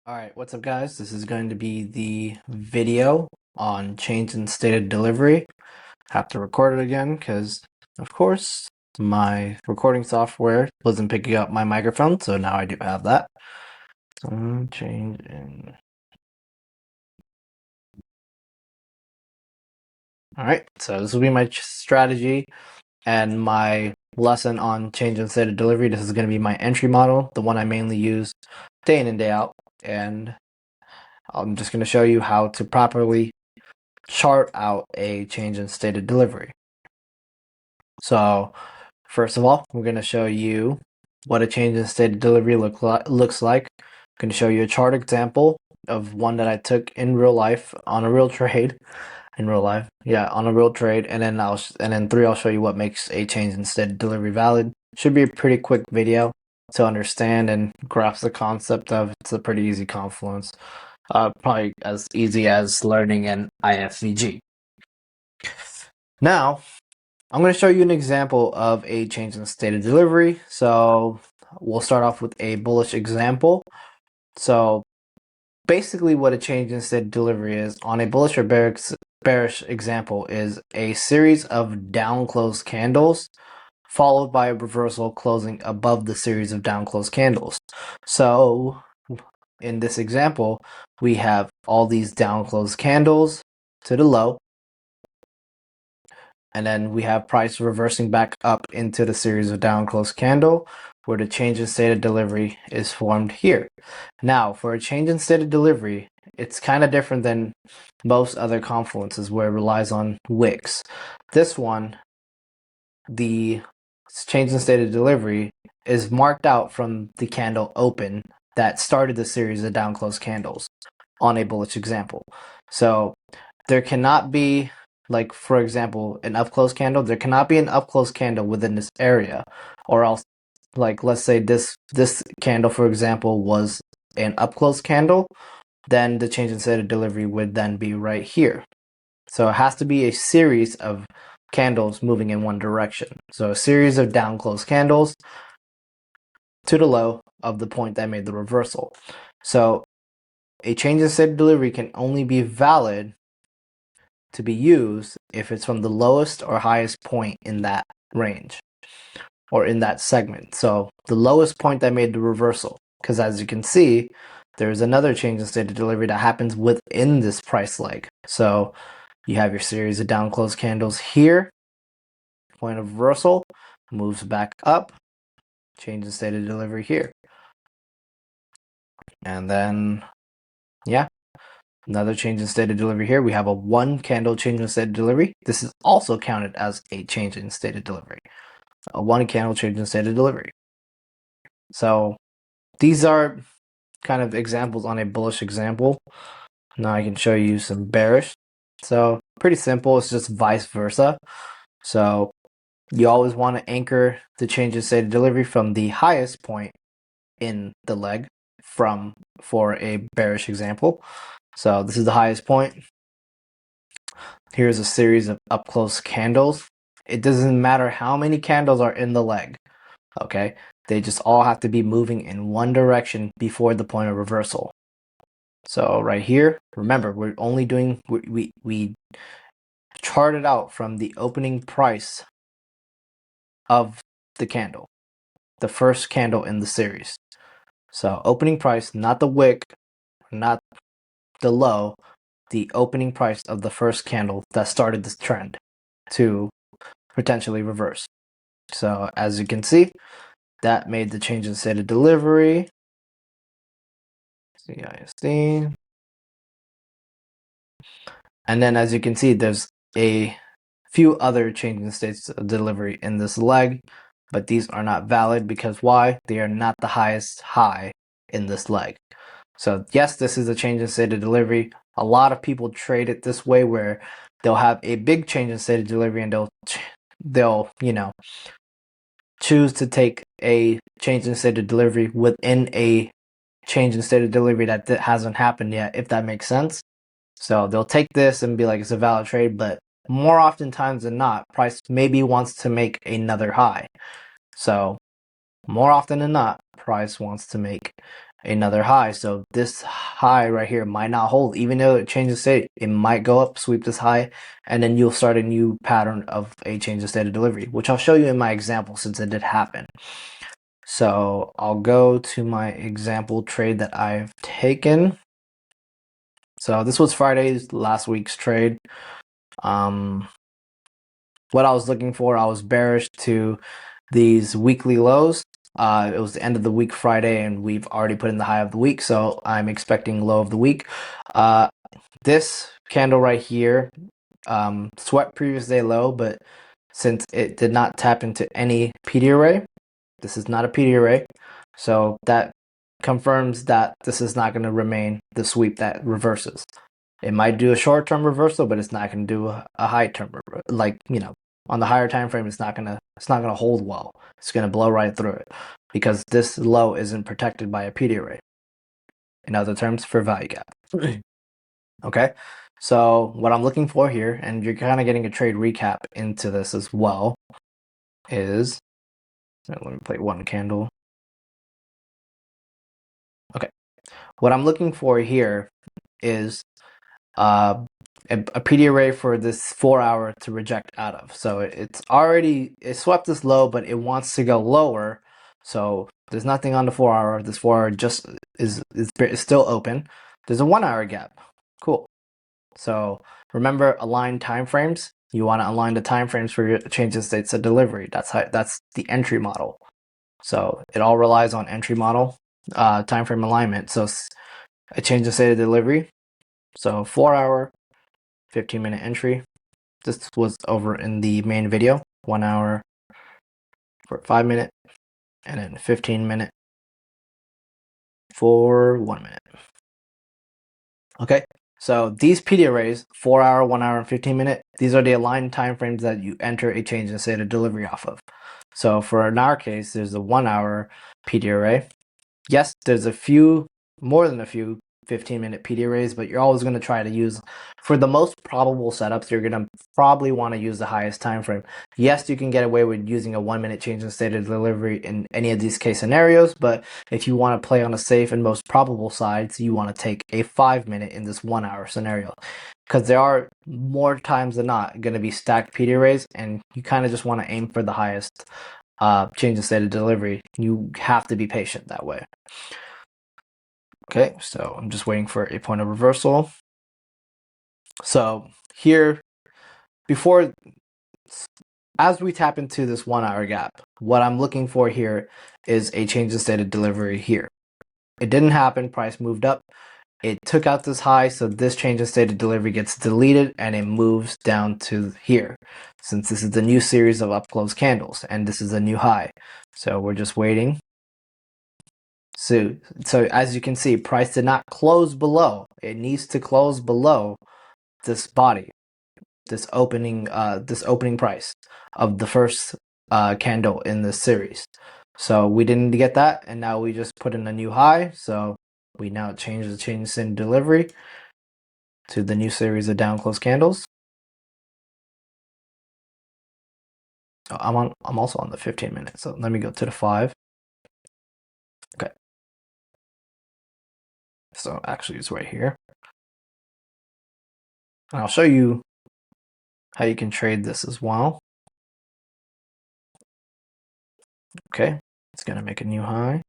Alright, what's up guys? This is going to be the video on change in stated delivery. Have to record it again because, of course, my recording software wasn't picking up my microphone, so now I do have that. So, change in. Alright, so this will be my strategy and my lesson on change in stated delivery. This is going to be my entry model, the one I mainly use day in and day out, and I'm just going to show you how to properly chart out a change in stated delivery. So first of all, we're going to show you what a change in stated delivery looks like. I'm going to show you a chart example of one that I took in real life on a real trade. In real life, yeah, on a real trade, and then three, I'll show you what makes a change in stated delivery valid. Should be a pretty quick video to understand and grasp the concept of. It's a pretty easy confluence. Probably as easy as learning an IFVG. Now, I'm going to show you an example of a change in stated delivery. So we'll start off with a bullish example. So basically what a change in stated delivery is on a bullish or bearish example is a series of down closed candles followed by a reversal closing above the series of down closed candles. So in this example, we have all these down closed candles to the low, and then we have price reversing back up into the series of down closed candle where the change in stated delivery is formed here. Now, for a change in stated delivery, it's kind of different than most other confluences where it relies on wicks. This one, the change in stated delivery is marked out from the candle open that started the series of down closed candles on a bullish example. So there cannot be, like, for example, an up close candle. There cannot be an up close candle within this area, or else, like, let's say this candle, for example, was an up close candle, then the change in stated delivery would then be right here. So it has to be a series of candles moving in one direction. So a series of down close candles to the low of the point that made the reversal. So a change in stated delivery can only be valid to be used if it's from the lowest or highest point in that range or in that segment. So the lowest point that made the reversal, because as you can see, there's another change in stated delivery that happens within this price leg. So you have your series of down closed candles here, point of reversal, moves back up, change in stated delivery here. And then, yeah, another change in stated delivery here. We have a one candle change in stated delivery. This is also counted as a change in stated delivery. A one candle change in stated delivery. So these are kind of examples on a bullish example. Now I can show you some bearish. So pretty simple. It's just vice versa. So you always want to anchor the change in stated delivery from the highest point in the leg for a bearish example. So this is the highest point. Here's a series of up close candles. It doesn't matter how many candles are in the leg, okay? They just all have to be moving in one direction before the point of reversal. So right here, remember, we're only doing, we charted out from the opening price of the candle, the first candle in the series. So opening price, not the wick, not the low, the opening price of the first candle that started this trend to potentially reverse. So as you can see, that made the change in stated delivery. CISD. And then as you can see, there's a few other change in states of delivery in this leg, but these are not valid because why? They are not the highest high in this leg. So yes, this is a change in state of delivery. A lot of people trade it this way where they'll have a big change in state of delivery and they'll choose to take a change in state of delivery within a change in state of delivery that hasn't happened yet, if that makes sense. So they'll take this and be like, it's a valid trade, but more often times than not, price maybe wants to make another high. So more often than not, price wants to make another high. So this high right here might not hold, even though it changes state. It might go up, sweep this high, and then you'll start a new pattern of a change of state of delivery, which I'll show you in my example since it did happen. So I'll go to my example trade that I've taken. So this was Friday's last week's trade. What I was looking for, I was bearish to these weekly lows. It was the end of the week Friday, and we've already put in the high of the week, so I'm expecting low of the week. This candle right here swept previous day low, but since it did not tap into any PD array, this is not a PD array, so that confirms that this is not going to remain the sweep that reverses. It might do a short-term reversal, but it's not going to do a high-term, like, you know, on the higher time frame, it's not gonna hold well. It's gonna blow right through it because this low isn't protected by a PD array. In other terms, for value gap. Okay, so what I'm looking for here, and you're kind of getting a trade recap into this as well, is let me play one candle. Okay, what I'm looking for here is a PD array for this 4 hour to reject out of. So it swept this low, but it wants to go lower. So there's nothing on the 4 hour. This 4 hour just is still open. There's a 1 hour gap. Cool. So remember, align time frames. You want to align the time frames for your change in states of delivery. That's the entry model. So it all relies on entry model time frame alignment. So a change in state of delivery. So 4 hour, 15-minute entry. This was over in the main video. 1 hour for 5 minute, and then 15-minute for 1 minute. Okay, so these PD arrays, 4 hour, 1 hour, and 15-minute, these are the aligned time frames that you enter a change in state of delivery off of. So for in our case, there's a 1 hour PD array. Yes, there's more than a few 15-minute PD arrays, but you're always going to try to use, for the most probable setups, you're going to probably want to use the highest time frame. Yes, you can get away with using a 1 minute change in state of delivery in any of these case scenarios, but if you want to play on the safe and most probable sides, you want to take a 5 minute in this 1 hour scenario, because there are more times than not going to be stacked PD arrays, and you kind of just want to aim for the highest change in state of delivery. You have to be patient that way. Okay, so I'm just waiting for a point of reversal. So here, as we tap into this 1 hour gap, what I'm looking for here is a change in state of delivery here. It didn't happen, price moved up. It took out this high, so this change in state of delivery gets deleted and it moves down to here. Since this is the new series of up close candles and this is a new high. So we're just waiting. So as you can see, price did not close below. It needs to close below this body, this opening price of the first candle in this series. So we didn't get that, and now we just put in a new high. So we now change in delivery to the new series of down close candles. So I'm also on the 15 minute. So let me go to the 5. Okay. So actually it's right here. And I'll show you how you can trade this as well. Okay, it's gonna make a new high.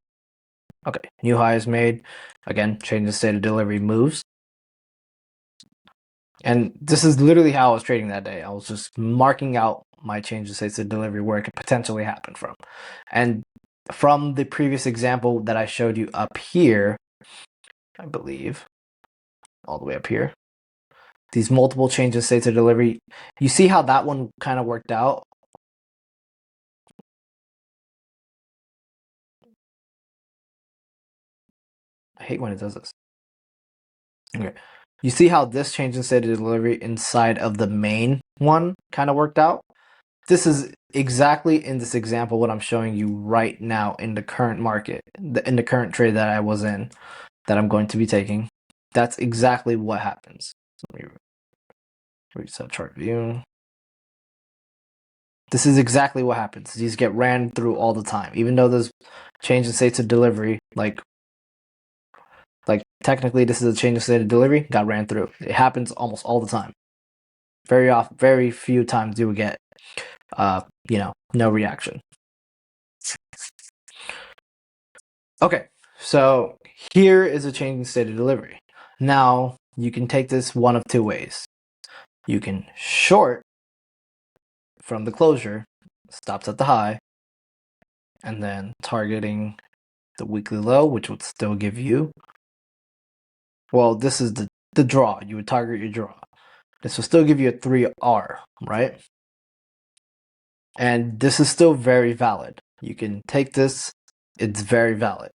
Okay, new high is made. Again, change the state of delivery moves. And this is literally how I was trading that day. I was just marking out my change of states of delivery where it could potentially happen from. And from the previous example that I showed you up here, I believe, all the way up here, these multiple change of states of delivery, you see how that one kind of worked out? I hate when it does this. Okay. You see how this change in state of delivery inside of the main one kind of worked out? This is exactly in this example what I'm showing you right now in the current market, in the current trade that I was in, that I'm going to be taking. That's exactly what happens. Let me reset chart view. This is exactly what happens. These get ran through all the time. Even though there's change in states of delivery, like Like technically this is a change of state of delivery, got ran through. It happens almost all the time. Very few times you would get no reaction. Okay, so here is a change in state of delivery. Now you can take this one of two ways. You can short from the closure, stops at the high, and then targeting the weekly low, which would still give you, well, this is the draw. You would target your draw. This will still give you a 3R, right? And this is still very valid. You can take this, it's very valid.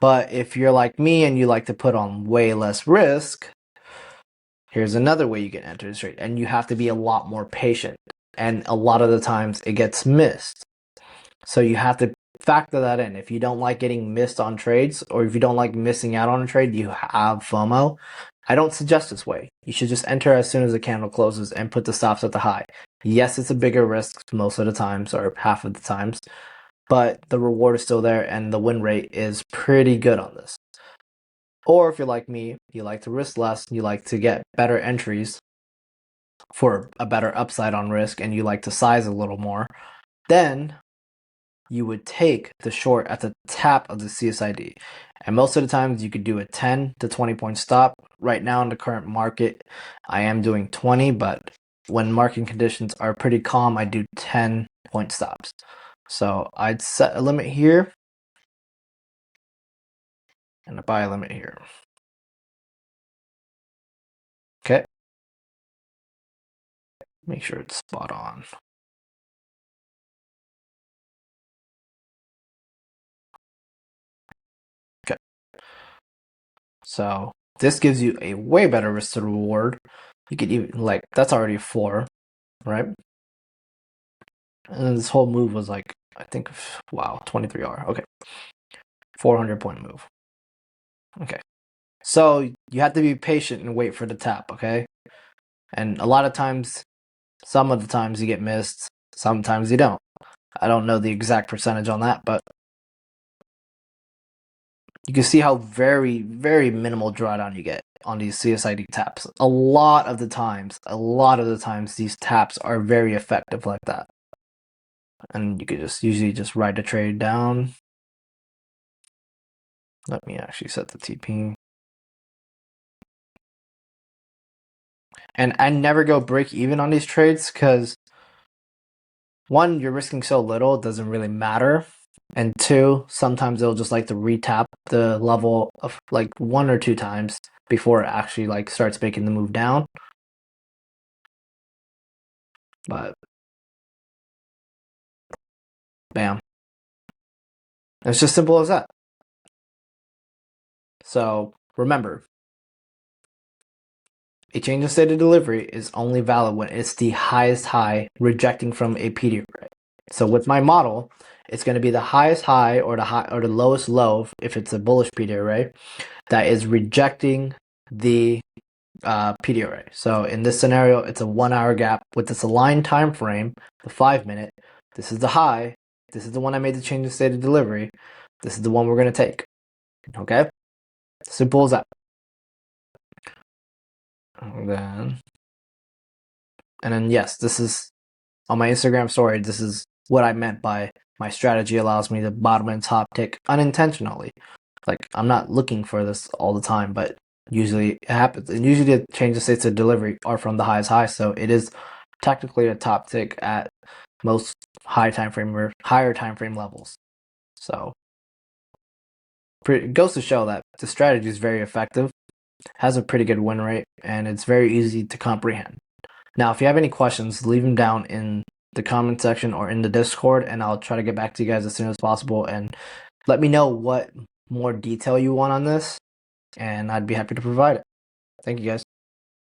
But if you're like me and you like to put on way less risk, here's another way you can enter this trade. And you have to be a lot more patient. And a lot of the times it gets missed. So you have to factor that in. If you don't like getting missed on trades, or if you don't like missing out on a trade, you have FOMO. I don't suggest this way. You should just enter as soon as the candle closes and put the stops at the high. Yes, it's a bigger risk most of the times, or half of the times, but the reward is still there and the win rate is pretty good on this. Or if you're like me, you like to risk less, you like to get better entries for a better upside on risk, and you like to size a little more, then you would take the short at the tap of the CISD. And most of the times you could do a 10 to 20 point stop. Right now in the current market, I am doing 20, but when market conditions are pretty calm, I do 10 point stops. So I'd set a limit here and a buy limit here. Okay. Make sure it's spot on. Okay. So this gives you a way better risk to reward. You could even, like, that's already a 4, right? And this whole move was like, I think, wow, 23R. Okay. 400 point move. Okay. So you have to be patient and wait for the tap, okay? And a lot of times, some of the times you get missed, sometimes you don't. I don't know the exact percentage on that, but you can see how very minimal drawdown you get on these CISD taps. A lot of the times, these taps are very effective like that. And you could just usually just write the trade down. Let me actually set the TP. And I never go break even on these trades because, one, you're risking so little, it doesn't really matter. And two, sometimes they'll just like to retap the level of like 1 or 2 times before it actually like starts making the move down. But bam. It's just simple as that. So remember, a change in state of delivery is only valid when it's the highest high rejecting from a PD array. So with my model, it's going to be the highest high or the lowest low if it's a bullish PD array that is rejecting the PD array. So in this scenario, it's a 1 hour gap with this aligned time frame, the 5-minute. This is the high. This is the one I made the change in state of delivery. This is the one we're going to take. Okay? Simple as that. And then yes, this is on my Instagram story. This is what I meant by my strategy allows me to bottom and top tick unintentionally. Like, I'm not looking for this all the time, but usually it happens. And usually the change of states of delivery are from the highest high, so it is technically a top tick at most higher time frame levels. So it goes to show that the strategy is very effective, has a pretty good win rate, and it's very easy to comprehend. Now, if you have any questions, leave them down in the comment section or in the Discord, and I'll try to get back to you guys as soon as possible. And let me know what more detail you want on this, and I'd be happy to provide it. Thank you, guys.